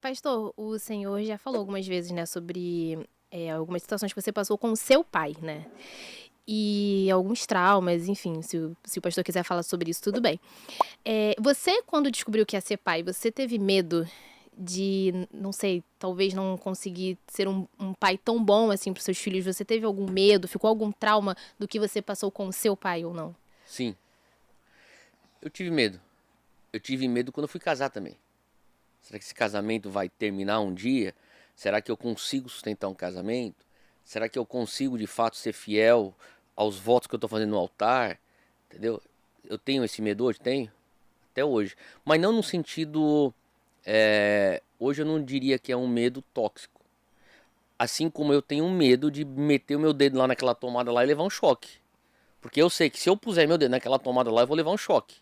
Pastor, o senhor já falou algumas vezes, né, sobre, algumas situações que você passou com o seu pai, né, e alguns traumas, enfim, se o pastor quiser falar sobre isso, tudo bem. Você quando descobriu que ia ser pai, você teve medo de, não sei, talvez não conseguir ser um pai tão bom, assim, para os seus filhos? Você teve algum medo, ficou algum trauma do que você passou com o seu pai ou não? Sim, eu tive medo. Eu tive medo quando eu fui casar também. Será que esse casamento vai terminar um dia? Será que eu consigo sustentar um casamento? Será que eu consigo de fato ser fiel aos votos que eu estou fazendo no altar? Entendeu? Eu tenho esse medo hoje? Tenho, até hoje. Mas não no sentido. Hoje eu não diria que é um medo tóxico. Assim como eu tenho medo de meter o meu dedo lá naquela tomada lá e levar um choque. Porque eu sei que se eu puser meu dedo naquela tomada lá, eu vou levar um choque.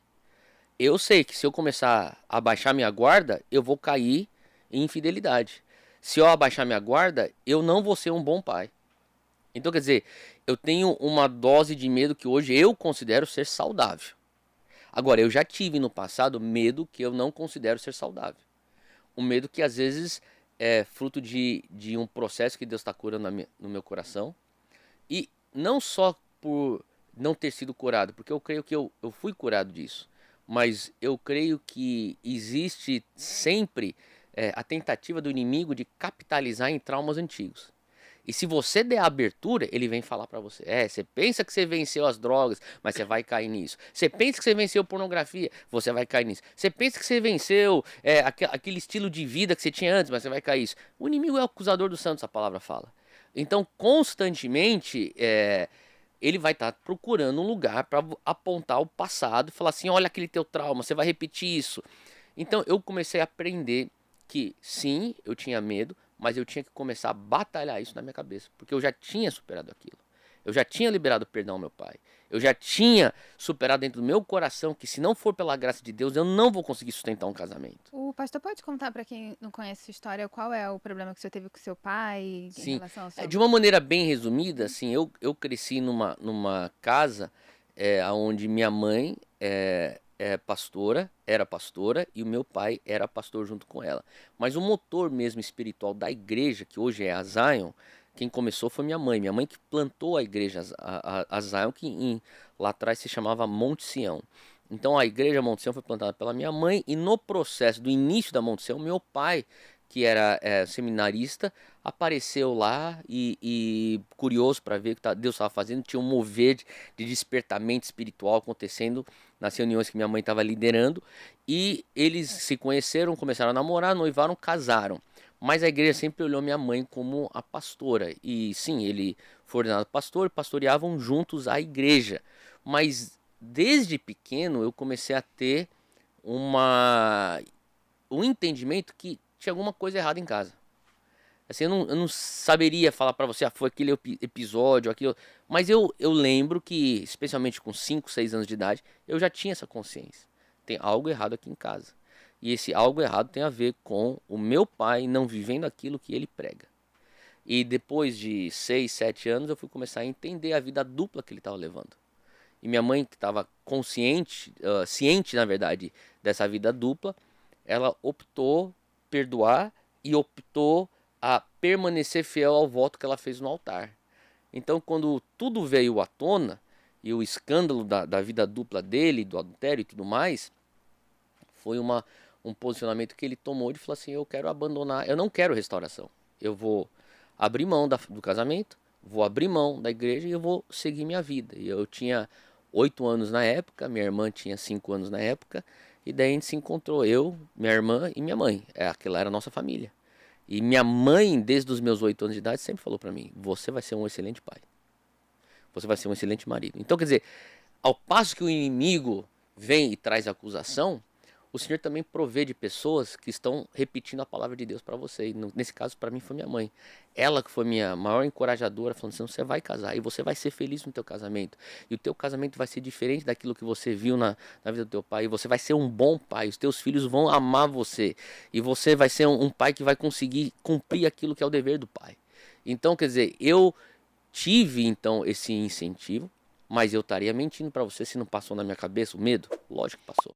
Eu sei que se eu começar a baixar minha guarda, eu vou cair em infidelidade. Se eu abaixar minha guarda, eu não vou ser um bom pai. Então, quer dizer, eu tenho uma dose de medo que hoje eu considero ser saudável. Agora, eu já tive no passado medo que eu não considero ser saudável. Um medo que às vezes é fruto de um processo que Deus está curando no meu coração. E não só por não ter sido curado, porque eu creio que eu fui curado disso, mas eu creio que existe sempre a tentativa do inimigo de capitalizar em traumas antigos. E se você der abertura, ele vem falar pra você. Você pensa que você venceu as drogas, mas você vai cair nisso. Você pensa que você venceu pornografia, você vai cair nisso. Você pensa que você venceu aquele estilo de vida que você tinha antes, mas você vai cair nisso. O inimigo é o acusador dos santos, a palavra fala. Então, constantemente, ele vai estar procurando um lugar para apontar o passado e falar assim: olha aquele teu trauma, você vai repetir isso. Então, eu comecei a aprender que sim, eu tinha medo, mas eu tinha que começar a batalhar isso na minha cabeça, porque eu já tinha superado aquilo. Eu já tinha liberado perdão ao meu pai. Eu já tinha superado dentro do meu coração que se não for pela graça de Deus, eu não vou conseguir sustentar um casamento. O pastor pode contar para quem não conhece sua história qual é o problema que você teve com seu pai em Sim, relação ao seu... de uma maneira bem resumida, assim, eu cresci numa casa onde minha mãe era pastora, e o meu pai era pastor junto com ela. Mas o motor mesmo espiritual da igreja, que hoje é a Zion, quem começou foi minha mãe que plantou a igreja, a Zion, que lá atrás se chamava Monte Sião. Então a igreja Monte Sião foi plantada pela minha mãe, e no processo do início da Monte Sião, meu pai, que era seminarista, apareceu lá e curioso para ver o que Deus estava fazendo. Tinha um mover de despertamento espiritual acontecendo nas reuniões que minha mãe estava liderando, e eles se conheceram, começaram a namorar, noivaram, casaram. Mas a igreja sempre olhou minha mãe como a pastora, e sim, ele foi ordenado pastor, pastoreavam juntos a igreja. Mas desde pequeno eu comecei a ter uma um entendimento que tinha alguma coisa errada em casa. Assim, eu não saberia falar pra você, foi aquele episódio, aquilo. Mas eu lembro que, especialmente com 5, 6 anos de idade, eu já tinha essa consciência. Tem algo errado aqui em casa. E esse algo errado tem a ver com o meu pai não vivendo aquilo que ele prega. E depois de 6, 7 anos, eu fui começar a entender a vida dupla que ele estava levando. E minha mãe, que estava consciente, ciente, na verdade, dessa vida dupla, ela optou perdoar e optou a permanecer fiel ao voto que ela fez no altar. Então, quando tudo veio à tona, e o escândalo da vida dupla dele, do adultério e tudo mais, foi um posicionamento que ele tomou de falar assim: eu quero abandonar, eu não quero restauração. Eu vou abrir mão do casamento, vou abrir mão da igreja e eu vou seguir minha vida. E eu tinha 8 anos na época, minha irmã tinha 5 anos na época, e daí a gente se encontrou, eu, minha irmã e minha mãe. Aquela era a nossa família. E minha mãe, desde os meus 8 anos de idade, sempre falou para mim: você vai ser um excelente pai. Você vai ser um excelente marido. Então, quer dizer, ao passo que o inimigo vem e traz acusação, o Senhor também provê de pessoas que estão repetindo a palavra de Deus para você. E nesse caso, para mim, foi minha mãe. Ela que foi minha maior encorajadora, falando assim: você vai casar e você vai ser feliz no teu casamento. E o teu casamento vai ser diferente daquilo que você viu na vida do teu pai. E você vai ser um bom pai. Os teus filhos vão amar você. E você vai ser um pai que vai conseguir cumprir aquilo que é o dever do pai. Então, quer dizer, eu tive então esse incentivo, mas eu estaria mentindo para você se não passou na minha cabeça o medo. Lógico que passou.